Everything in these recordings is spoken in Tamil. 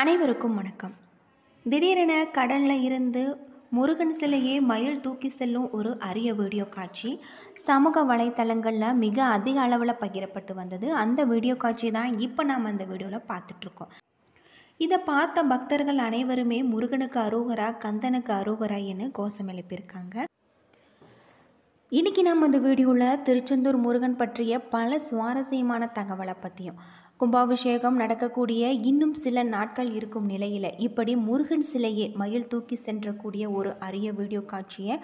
அனைவருக்கும் வணக்கம். திடீரென கடலில் இருந்து முருகன் சிலையை மயில் தூக்கி செல்லும் ஒரு அரிய வீடியோ காட்சி சமூக வலைத்தளங்களில் மிக அதிக அளவில் பகிரப்பட்டு வந்தது. அந்த வீடியோ காட்சி தான் இப்போ நாம் அந்த வீடியோவில் பார்த்துட்ருக்கோம். இதை பார்த்த பக்தர்கள் அனைவருமே முருகனுக்கு அரோகரா, கந்தனுக்கு அரோகரா என கோஷம் எழுப்பியிருக்காங்க. இன்றைக்கி நம்ம இந்த வீடியோவில் திருச்செந்தூர் முருகன் பற்றிய பல சுவாரஸ்யமான தகவலை பற்றியும், கும்பாபிஷேகம் நடக்கக்கூடிய இன்னும் சில நாட்கள் இருக்கும் நிலையில் இப்படி முருகன் சிலையை மயில் தூக்கி சென்றக்கூடிய ஒரு அரிய வீடியோ காட்சியை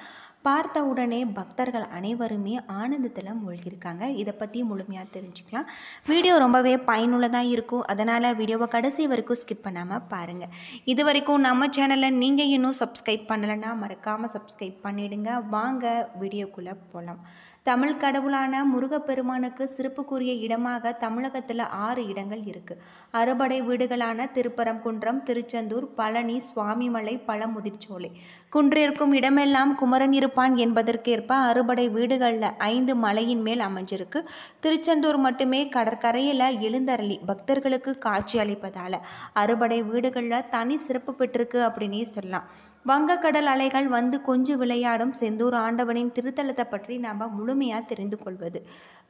பார்த்த உடனே பக்தர்கள் அனைவருமே ஆனந்தத்தில் மூழ்கியிருக்காங்க. இதை பற்றி முழுமையாக தெரிஞ்சுக்கலாம். வீடியோ ரொம்பவே பயனுள்ளதாக இருக்கும். அதனால் வீடியோவை கடைசி வரைக்கும் ஸ்கிப் பண்ணாமல் பாருங்கள். இது வரைக்கும் நம்ம சேனலை நீங்கள் இன்னும் சப்ஸ்கிரைப் பண்ணலைன்னா மறக்காமல் சப்ஸ்கிரைப் பண்ணிவிடுங்க. வாங்க வீடியோக்குள்ளே போகலாம். தமிழ் கடவுளான முருகப்பெருமானுக்கு சிறப்புக்குரிய இடமாக தமிழகத்தில் 6 இடங்கள் இருக்குது. அறுபடை வீடுகளான திருப்பரங்குன்றம், திருச்செந்தூர், பழனி, சுவாமிமலை, பழமுதிர்ச்சோலை. குன்றிருக்கும் இடமெல்லாம் குமரன் இருப்பான் என்பதற்கேற்ப அறுபடை வீடுகளில் 5 மலையின் மேல் அமைஞ்சிருக்கு. திருச்செந்தூர் மட்டுமே கடற்கரையில் எழுந்தருளி பக்தர்களுக்கு காட்சி அளிப்பதால் அறுபடை வீடுகளில் தனி சிறப்பு பெற்றிருக்கு அப்படின்னே சொல்லலாம். வங்கக்கடல் அலைகள் வந்து கொஞ்சம் விளையாடும் செந்தூர் ஆண்டவனின் திருத்தலத்தை பற்றி நாம் முழுமையாக தெரிந்து கொள்வது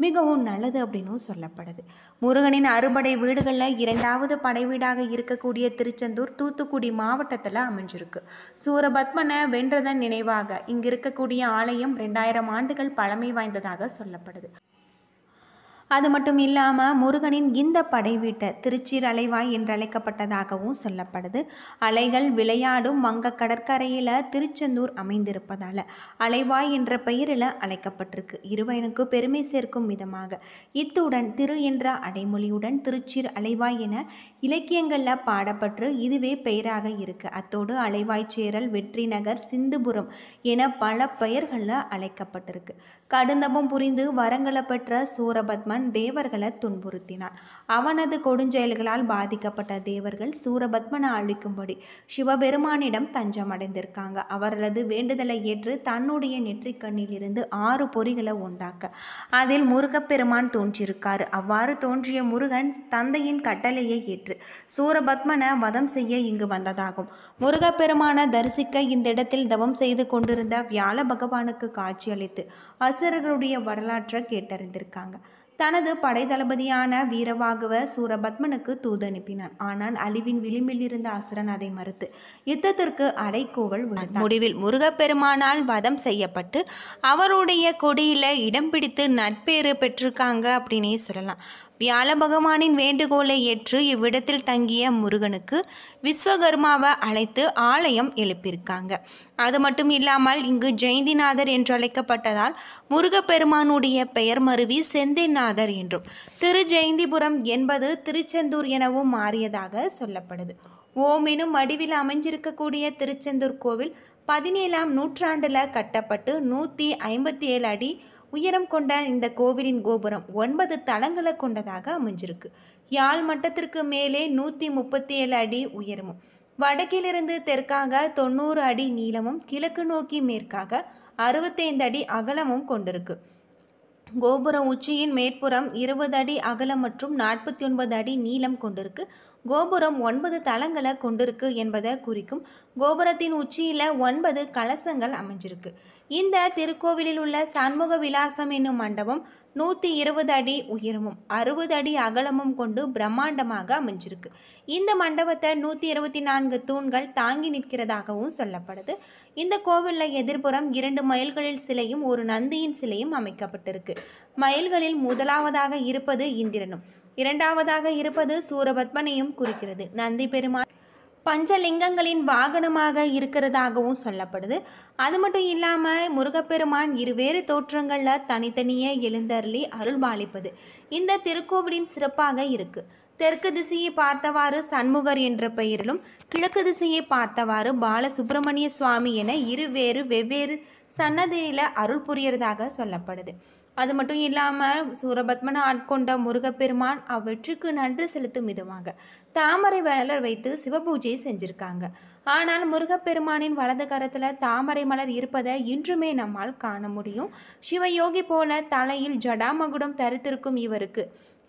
மிகவும் நல்லது அப்படின்னும் சொல்லப்படுது. முருகனின் அறுபடை வீடுகளில் 2வது படை வீடாக இருக்கக்கூடிய திருச்செந்தூர் தூத்துக்குடி மாவட்டத்தில் அமைஞ்சிருக்கு. சூரபத்மனை வென்றதன் நினைவாக இங்கு இருக்கக்கூடிய ஆலயம் 2000 ஆண்டுகள் பழமை வாய்ந்ததாக சொல்லப்படுது. அது மட்டும் இல்லாமல் முருகனின் இந்த படை வீட்டை திருச்சீர் அலைவாய் என்று அழைக்கப்பட்டதாகவும் சொல்லப்படுது. அலைகள் விளையாடும் வங்க கடற்கரையில் திருச்செந்தூர் அமைந்திருப்பதால் அலைவாய் என்ற பெயரில் அழைக்கப்பட்டிருக்கு. இருவனுக்கு பெருமை சேர்க்கும் விதமாக இத்துடன் திரு என்ற அடைமொழியுடன் திருச்சீர் அலைவாய் என இலக்கியங்களில் பாடப்பட்டு இதுவே பெயராக இருக்கு. அத்தோடு அலைவாய் சேரல், வெற்றி நகர், சிந்துபுரம் என பல பெயர்களில் அழைக்கப்பட்டிருக்கு. கடுந்தபம் புரிந்து வரங்களை பெற்ற சூரபத்மன் தேவர்களை துன்புறுத்தினான். அவனது கொடுஞ்செயல்களால் பாதிக்கப்பட்ட தேவர்கள் சூரபத்மனை அழிக்கும்படி சிவபெருமானிடம் தஞ்சம் அடைந்திருக்காங்க. அவர்களது வேண்டுதலை ஏற்று தன்னுடைய நெற்றிக்கண்ணில் இருந்து 6 பொறிகளை உண்டாக்க அதில் முருகப்பெருமான் தோன்றியிருக்காரு. அவ்வாறு தோன்றிய முருகன் தந்தையின் கட்டளையை ஏற்று சூரபத்மனை வதம் செய்ய இங்கு வந்ததாகும். முருகப்பெருமானை தரிசிக்க இந்த இடத்தில் தவம் செய்து கொண்டிருந்த வியாழ பகவானுக்கு காட்சியளித்து அசுரர்களுடைய வரலாற்றை கேட்டறிந்திருக்காங்க. தனது படை தளபதியான வீரவாகுவ சூரபத்மனுக்கு தூது அனுப்பினான். ஆனால் அழிவின் விளிம்பில் இருந்த அசுரன் அதை மறுத்து யுத்தத்திற்கு அழைக்கோவல் விடுத்தான். முடிவில் முருகப்பெருமானால் வதம் செய்யப்பட்டு அவருடைய கொடியில இடம் பிடித்து நட்பேறு பெற்றிருக்காங்க அப்படின்னே சொல்லலாம். வியாழ பகவானின் வேண்டுகோளை ஏற்று இவ்விடத்தில் தங்கிய முருகனுக்கு விஸ்வகர்மாவை அழைத்து ஆலயம் எழுப்பியிருக்காங்க. அது மட்டும் இல்லாமல் இங்கு ஜெயந்திநாதர் என்று அழைக்கப்பட்டதால் முருகப்பெருமானுடைய பெயர் மருவி செந்திநாதர் என்றும் திரு ஜெயந்திபுரம் என்பது திருச்செந்தூர் எனவும் மாறியதாக சொல்லப்படுது. ஓம் எனும் வடிவில் அமைஞ்சிருக்கக்கூடிய திருச்செந்தூர் கோவில் 17ஆம் நூற்றாண்டில் கட்டப்பட்டு 157 அடி உயரம் கொண்ட இந்த கோவிலின் கோபுரம் 9 தளங்களை கொண்டதாக அமைஞ்சிருக்கு. யாழ் மட்டத்திற்கு மேலே 137 அடி உயரமும், வடக்கிலிருந்து தெற்காக 90 அடி நீளமும், கிழக்கு நோக்கி மேற்காக 65 அடி அகலமும் கொண்டிருக்கு. கோபுரம் உச்சியின் மேற்புறம் 20 அடி அகலம் மற்றும் 49 அடி நீளம் கொண்டிருக்கு. கோபுரம் 9 தளங்களை கொண்டிருக்கு என்பதை குறிக்கும். கோபுரத்தின் உச்சியில் 9 கலசங்கள் அமைஞ்சிருக்கு. இந்த திருக்கோவிலில் உள்ள சண்முக விலாசம் என்னும் மண்டபம் 120 அடி உயரமும் 60 அடி அகலமும் கொண்டு பிரம்மாண்டமாக அமைஞ்சிருக்கு. இந்த மண்டபத்தை 124 தூண்கள் தாங்கி நிற்கிறதாகவும் சொல்லப்படுது. இந்த கோவிலில் எதிர்ப்புறம் 2 மயில்களில் சிலையும் ஒரு நந்தியின் சிலையும் அமைக்கப்பட்டிருக்கு. மயில்களில் முதலாவதாக இருப்பது இந்திரனும், 2வதாக இருப்பது சூரபத்மனையும் குறிக்கிறது. நந்தி பெருமாள் பஞ்சலிங்கங்களின் வாகனமாக இருக்கிறதாகவும் சொல்லப்படுது. அது மட்டும் இல்லாமல் முருகப்பெருமான் இருவேறு தோற்றங்களில் தனித்தனியே எழுந்தருளி அருள்பாலிப்பது இந்த திருக்கோவிலின் சிறப்பாக இருக்குது. தெற்கு திசையை பார்த்தவாறு சண்முகர் என்ற பெயரிலும், கிழக்கு திசையை பார்த்தவாறு பாலசுப்பிரமணிய சுவாமி என வெவ்வேறு சன்னதியில் அருள் புரியறதாக சொல்லப்படுது. அது மட்டும் இல்லாமல் சூரபத்மனை ஆட்கொண்ட முருகப்பெருமான் அவ்வெற்றிக்கு நன்றி செலுத்தும் விதமாக தாமரை மலர் வைத்து சிவபூஜை செஞ்சிருக்காங்க. ஆனால் முருகப்பெருமானின் வலது கரத்தில் தாமரை மலர் இருப்பதை இன்றுமே நம்மால் காண முடியும். சிவயோகி போல தலையில் ஜடாமகுடம் தரித்திருக்கும் இவருக்கு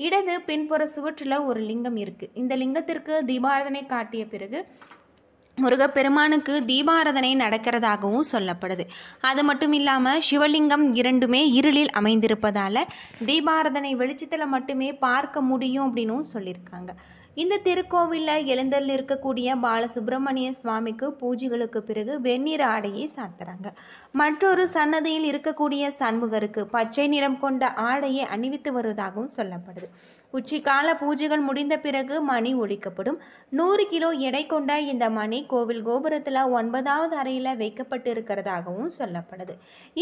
இடது பின்புற சுவற்றில் ஒரு லிங்கம் இருக்கு. இந்த லிங்கத்திற்கு தீபாராதனை காட்டிய பிறகு முருகப்பெருமானுக்கு தீபாராதனை நடக்கிறதாகவும் சொல்லப்படுது. அது மட்டும் இல்லாமல் சிவலிங்கம் இரண்டுமே இருளில் அமைந்திருப்பதால் தீபாராதனை வெளிச்சத்தில் மட்டுமே பார்க்க முடியும் அப்படின்னும் சொல்லியிருக்காங்க. இந்த திருக்கோவிலில் எழுந்தருள் இருக்கக்கூடிய பாலசுப்பிரமணிய சுவாமிக்கு பூஜைகளுக்கு பிறகு வெந்நீர் ஆடையை சாத்துறாங்க. மற்றொரு சன்னதியில் இருக்கக்கூடிய சண்முகருக்கு பச்சை நிறம் கொண்ட ஆடையை அணிவித்து வருவதாகவும் சொல்லப்படுது. உச்சிக்கால பூஜைகள் முடிந்த பிறகு மணி ஒலிக்கப்படும். 100 கிலோ எடை கொண்ட இந்த மணி கோவில் கோபுரத்தில் 9வது அறையில் வைக்கப்பட்டு இருக்கிறதாகவும் சொல்லப்படுது.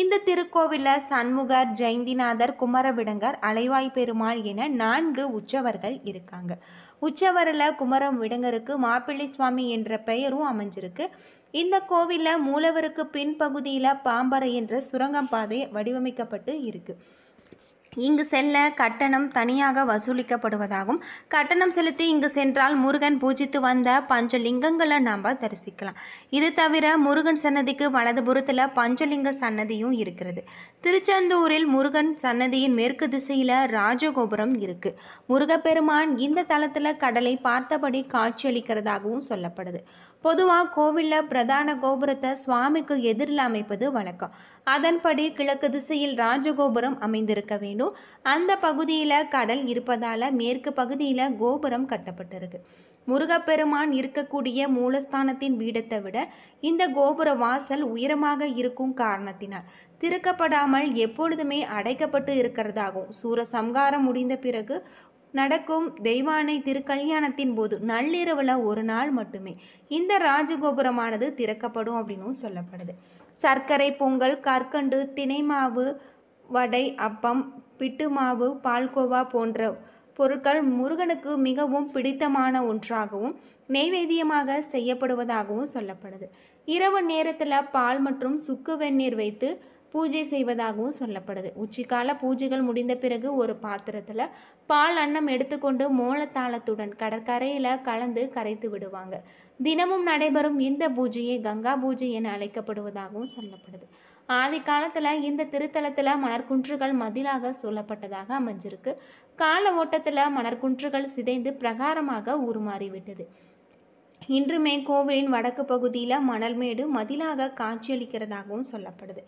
இந்த திருக்கோவிலில் சண்முகர், ஜெயந்திநாதர், குமரவிடங்கர், அலைவாய் பெருமாள் என 4 உற்சவர்கள் இருக்காங்க. உற்சவரில் குமரவிடங்கருக்கு மாப்பிள்ளை சுவாமி என்ற பெயரும் அமைஞ்சிருக்கு. இந்த கோவிலில் மூலவருக்கு பின்பகுதியில் பாம்பறை என்ற சுரங்கம் பாதை வடிவமைக்கப்பட்டு இருக்கு. இங்கு செல்ல கட்டணம் தனியாக வசூலிக்கப்படுவதாகவும் கட்டணம் செலுத்தி இங்கு சென்றால் முருகன் பூஜித்து வந்த பஞ்சலிங்கங்களை நாம் தரிசிக்கலாம். இது தவிர முருகன் சன்னதிக்கு வலதுபுறத்தில் பஞ்சலிங்க சன்னதியும் இருக்கிறது. திருச்செந்தூரில் முருகன் சன்னதியின் மேற்கு திசையில் ராஜகோபுரம் இருக்குது. முருகப்பெருமான் இந்த தளத்தில் கடலை பார்த்தபடி காட்சியளிக்கிறதாகவும் சொல்லப்படுது. பொதுவாக கோவிலில் பிரதான கோபுரத்தை சுவாமிக்கு எதிரில் அமைப்பது வழக்கம். அதன்படி கிழக்கு திசையில் ராஜகோபுரம் அமைந்திருக்க வேண்டும். அந்த பகுதியில் கடல் இருப்பதால் மேற்கு பகுதியில் கோபுரம் கட்டப்பட்டிருக்கு. முருகப்பெருமான் இருக்கக்கூடிய மூலஸ்தானத்தின் பீடத்தை விட இந்த கோபுர வாசல் உயரமாக இருக்கும் காரணத்தினால் திறக்கப்படாமல் எப்பொழுதுமே அடைக்கப்பட்டு இருக்கிறதாகவும் சூரசம்ஹாரம் முடிந்த பிறகு நடக்கும் தெய்வானை திருக்கல்யாணத்தின் போது நள்ளிரவில் ஒரு நாள் மட்டுமே இந்த ராஜகோபுரமானது திறக்கப்படும் அப்படின்னும் சொல்லப்படுது. சர்க்கரை பொங்கல், கற்கண்டு, தினைமாவு, வடை, அப்பம், பிட்டு மாவு, பால்கோவா போன்ற பொருட்கள் முருகனுக்கு மிகவும் பிடித்தமான ஒன்றாகவும் நெய்வேத்தியமாக செய்யப்படுவதாகவும் சொல்லப்படுது. இரவு நேரத்தில் பால் மற்றும் சுக்கு வெந்நீர் வைத்து பூஜை செய்வதாகவும் சொல்லப்படுது. உச்சிக்கால பூஜைகள் முடிந்த பிறகு ஒரு பாத்திரத்தில் பால் அன்னம் எடுத்துக்கொண்டு மோளத்தாளத்துடன் கடற்கரையில் கலந்து கரைத்து விடுவாங்க. தினமும் நடைபெறும் இந்த பூஜையை கங்கா பூஜை என அழைக்கப்படுவதாகவும் சொல்லப்படுது. ஆதி காலத்தில் இந்த திருத்தலத்தில் மணற்குன்றுகள் மதிலாக சொல்லப்பட்டதாக அமைஞ்சிருக்கு. கால ஓட்டத்தில் மணற்குன்றுகள் சிதைந்து பிரகாரமாக உருமாறிவிட்டது. இன்றுமே கோவிலின் வடக்கு பகுதியில் மணல்மேடு மதிலாக காட்சியளிக்கிறதாகவும் சொல்லப்படுது.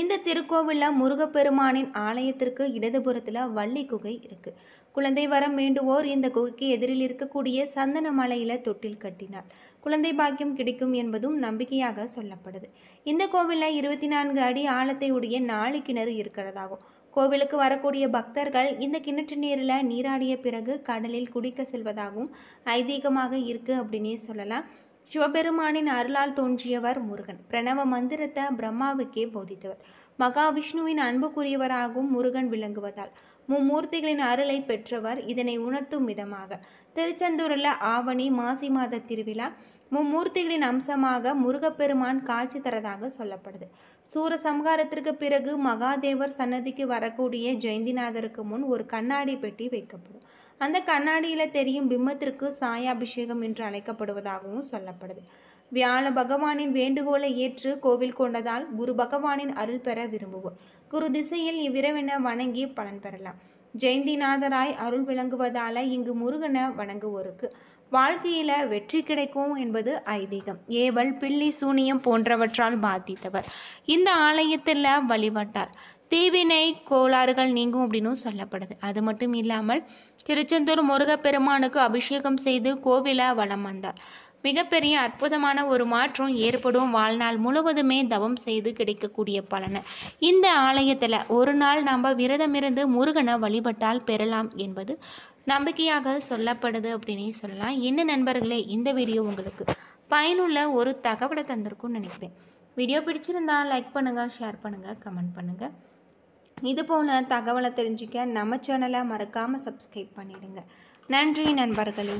இந்த திருக்கோவிலில் முருகப்பெருமானின் ஆலயத்திற்கு இடதுபுறத்தில் வள்ளி குகை இருக்குது. குழந்தை வரம் வேண்டுவோர் இந்த குகைக்கு எதிரில் இருக்கக்கூடிய சந்தன மலையில் தொட்டில் கட்டினார் குழந்தை பாக்கியம் கிடைக்கும் என்பதும் நம்பிக்கையாக சொல்லப்படுது. இந்த கோவிலில் 24 அடி ஆழத்தை உடைய 4 கிணறு இருக்கிறதாகும். கோவிலுக்கு வரக்கூடிய பக்தர்கள் இந்த கிணற்று நீரில் நீராடிய பிறகு கடலில் குடிக்க செல்வதாகவும் ஐதீகமாக இருக்குது அப்படின்னே சொல்லலாம். சிவபெருமானின் அருளால் தோன்றியவர் முருகன். பிரணவ மந்திரத்தை பிரம்மாவுக்கே போதித்தவர். மகாவிஷ்ணுவின் அன்புக்குரியவராகவும் முருகன் விளங்குவதால் மும்மூர்த்திகளின் அருளை பெற்றவர். இதனை உணர்த்தும் விதமாக திருச்செந்தூரில் ஆவணி மாசி மாத திருவிழா மும்மூர்த்திகளின் அம்சமாக முருகப்பெருமான் காட்சி தரதாக சொல்லப்படுது. சூரசம்ஹாரத்திற்கு பிறகு மகாதேவர் சன்னதிக்கு வரக்கூடிய ஜெயந்திநாதருக்கு முன் ஒரு கண்ணாடி பெட்டி வைக்கப்படும். அந்த கண்ணாடியில் தெரியும் பிம்பத்திற்கு சாயாபிஷேகம் என்று அழைக்கப்படுவதாகவும் சொல்லப்படுது. வியாழ பகவானின் வேண்டுகோளை ஏற்று கோவில் கொண்டதால் குரு பகவானின் அருள் பெற விரும்புவோர் குரு திசையில் இவ்விரவென வணங்கி பலன் பெறலாம். ஜெயந்திநாதராய் அருள் விளங்குவதால் இங்கு முருகனை வணங்குவோருக்கு வாழ்க்கையில் வெற்றி கிடைக்கும் என்பது ஐதீகம். ஏவல், பில்லி, சூனியம் போன்றவற்றால் பாதித்தவர் இந்த ஆலயத்தில் வழிபட்டார் தீவினை கோளாறுகள் நீங்கும் அப்படின்னு சொல்லப்படுது. அது மட்டும் இல்லாமல் திருச்செந்தூர் முருகப்பெருமானுக்கு அபிஷேகம் செய்து கோவிலை வலம் வந்தார். மிகப்பெரிய அற்புதமான ஒரு மாற்றம் ஏற்படும். வாழ்நாள் முழுவதுமே தவம் செய்து கிடைக்கக்கூடிய பலனை இந்த ஆலயத்தில் ஒரு நாள் நம்ம விரதமிருந்து முருகனை வழிபட்டால் பெறலாம் என்பது நம்பிக்கையாக சொல்லப்படுது அப்படின்னே சொல்லலாம். என்ன நண்பர்களே, இந்த வீடியோ உங்களுக்கு பயனுள்ள ஒரு தகவலை தந்திருக்கும்னு நினைக்கிறேன். வீடியோ பிடிச்சிருந்தால் லைக் பண்ணுங்கள், ஷேர் பண்ணுங்கள், கமெண்ட் பண்ணுங்கள். இதுபோல் தகவலை தெரிஞ்சுக்க நம்ம சேனலை மறக்காமல் சப்ஸ்கிரைப் பண்ணிடுங்க. நன்றி நண்பர்களே.